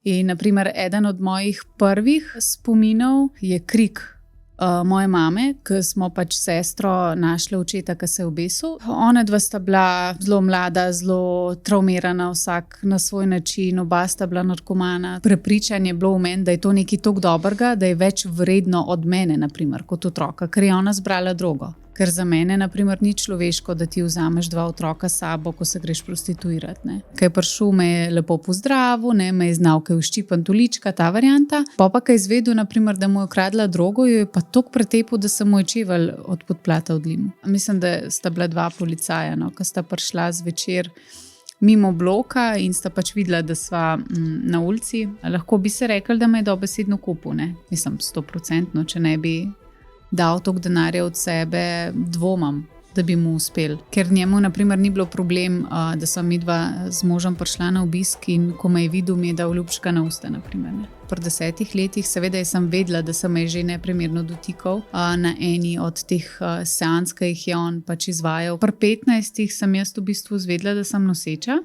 In naprimer, eden od mojih prvih spominov je krik moje mame, ko smo pač sestro našli očeta, ki se je obesil. Ona dva sta bila zelo mlada, zelo travmirana, vsak na svoj način, oba sta bila narkomana. Prepričanje je bilo v meni, da je to nekaj toliko dobrega, da je več vredno od mene, naprimer, kot otroka, ker je ona zbrala drogo. Ker za mene, naprimer, ni človeško, da ti vzameš 2 otroka s sabo, ko se greš prostituirati. Ne. Ko je prišel, me je lepo pozdravil, ne, me je znal, ko je vščipan tulička, ta varianta. Pa ko je izvedel, naprimer, da mu je ukradla drogo, jo je pa toliko pretepil, da se mu je čevelj od podplata odlimil. Mislim, da sta bila 2 policaja, no, ko sta prišla zvečer mimo bloka in sta pač videla, da sva na ulici. Lahko bi se rekli, da me je dobesedno kupil, ne. Mislim, 100%, če ne bi dal toliko denarja od sebe, dvomam, da bi mu uspel. Ker njemu, naprimer, ni bilo problem, da sva midva z možem prišla na obisk in ko me je videl, mi je dal ljubčka na usta, naprimer. Ne. Pri 10 letih, seveda, sem vedela, da se me je že neprimerno dotikal na eni od teh seans, ki jih je on pač izvajal. Pri 15 sem jaz v bistvu izvedela, da sem noseča.